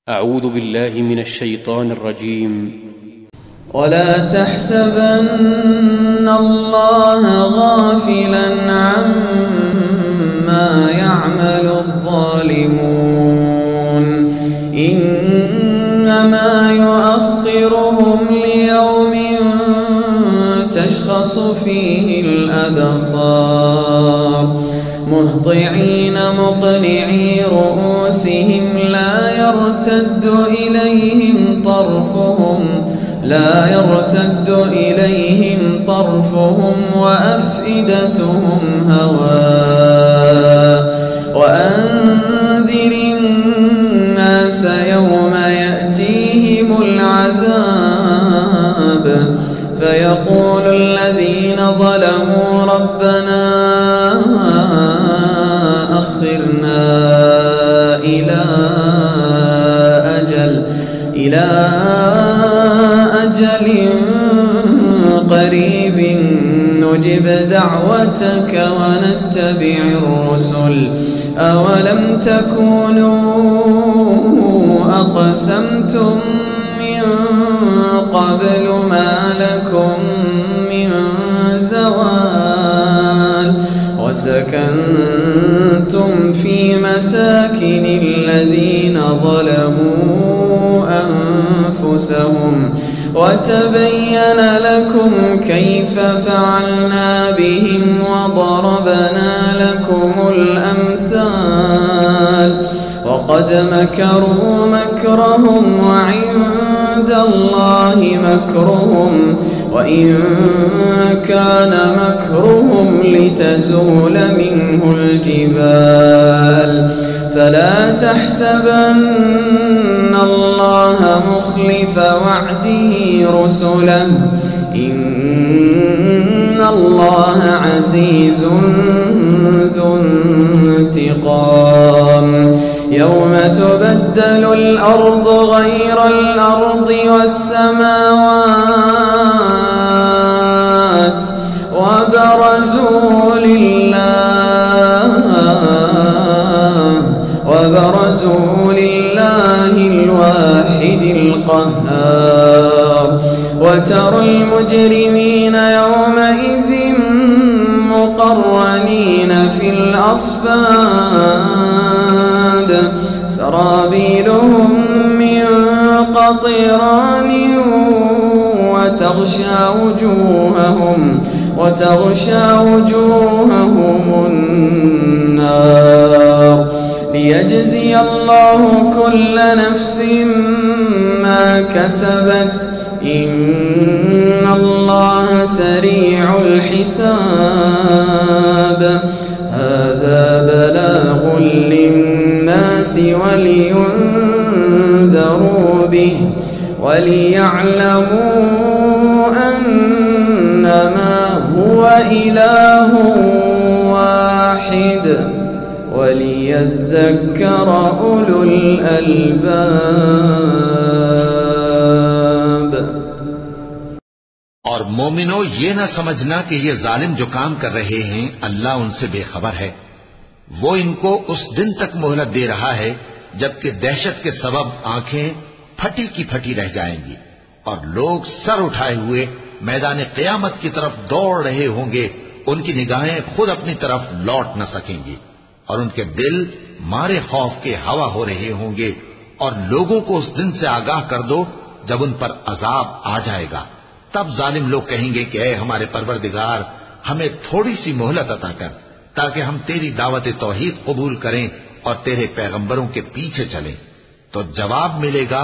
أعوذ بالله من الشيطان الرجيم. ولا تحسبن الله غافلا عما يعمل الظالمون إنما يؤخرهم ليوم تشخص فيه الأبصار مهطعين مقنعي رؤوسهم لا يرتد إليهم طرفهم وأفئدتهم هواء وأنذر الناس يوم يأتيهم العذاب فيقول الذين ظلموا ربنا أخرنا إلى أجل قريب نجب دعوتك ونتبع الرسل أولم تكونوا أقسمتم من قبل ما لكم من زوال وسكنتم في مساكن الذين ظلموا أنفسهم وتبين لكم كيف فعلنا بهم وضربنا لكم الأمثال وقد مكروا مكرهم وعند الله مكرهم وإن كان مكرهم لتزول منه الجبال فلا تحسبن الله مخلف وعده رسله إن الله عزيز ذو انتقام يوم تبدل الأرض غير الأرض والسماوات وبرزوا لله الواحد القهار وترى المجرمين يومئذ مقرنين في الأصفاد سرابيلهم من قطران وتغشى وجوههم النار ليجزي الله كل نفس ما كسبت إن الله سريع الحساب هذا بلاغ للناس ولينذروا به وليعلموا أنما هو إله واحد وليذكر أولو الألباب। और मोमिनो ये न समझना कि ये जालिम जो काम कर रहे हैं अल्लाह उनसे बेखबर है। वो इनको उस दिन तक मोहलत दे रहा है जबकि दहशत के सबब आंखें फटी की फटी रह जाएंगी और लोग सर उठाए हुए मैदान क़यामत की तरफ दौड़ रहे होंगे। उनकी निगाहें खुद अपनी तरफ लौट न सकेंगी और उनके दिल मारे खौफ के हवा हो रहे होंगे। और लोगों को उस दिन से आगाह कर दो जब उन पर अजाब आ जाएगा। तब जालिम लोग कहेंगे कि ऐ हमारे परवरदिगार, हमें थोड़ी सी मोहलत अता कर ताकि हम तेरी दावत तौहीद कबूल करें और तेरे पैगंबरों के पीछे चलें। तो जवाब मिलेगा,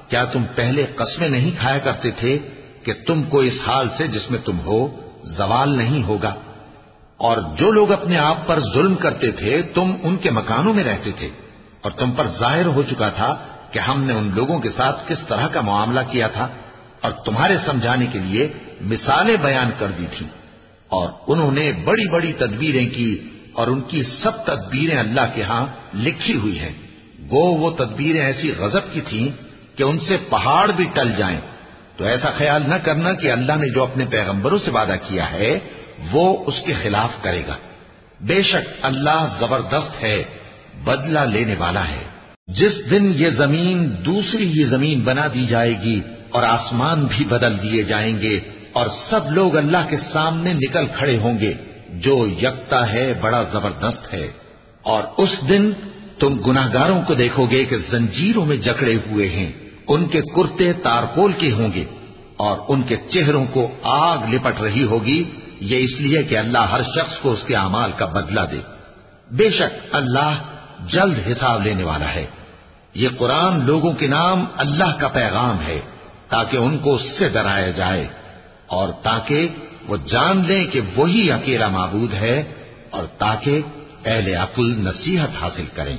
क्या तुम पहले कस्में नहीं खाया करते थे कि तुमको इस हाल से जिसमें तुम हो जवाल नहीं होगा। और जो लोग अपने आप पर जुल्म करते थे तुम उनके मकानों में रहते थे और तुम पर जाहिर हो चुका था कि हमने उन लोगों के साथ किस तरह का मामला किया था और तुम्हारे समझाने के लिए मिसालें बयान कर दी थी। और उन्होंने बड़ी बड़ी तदबीरें की और उनकी सब तदबीरें अल्लाह के यहां लिखी हुई हैं। वो तदबीरें ऐसी गजब की थीं कि उनसे पहाड़ भी टल जाएं। तो ऐसा ख्याल न करना कि अल्लाह ने जो अपने पैगंबरों से वादा किया है वो उसके खिलाफ करेगा। बेशक अल्लाह जबरदस्त है, बदला लेने वाला है। جس دن یہ زمین دوسری ہی زمین بنا دی جائے گی اور آسمان بھی بدل دیے جائیں گے اور سب لوگ اللہ کے سامنے نکل کھڑے ہوں گے جو یکتا ہے بڑا زبردست ہے۔ اور اس دن تم گناہگاروں کو دیکھو گے کہ زنجیروں میں جکڑے ہوئے ہیں، ان کے کرتے تارپول کے ہوں گے اور ان کے چہروں کو آگ لپٹ رہی ہوگی، یہ اس لیے کہ اللہ ہر شخص کو اس کے اعمال کا بدلہ دے۔ بے شک اللہ جلد حساب لینے والا ہے۔ یہ قرآن لوگوں کے نام اللہ کا پیغام ہے تاکہ ان کو اس سے ڈرایا جائے اور تاکہ وہ جان لیں کہ وہی اکیلا معبود ہے اور تاکہ اہل عقل نصیحت حاصل کریں۔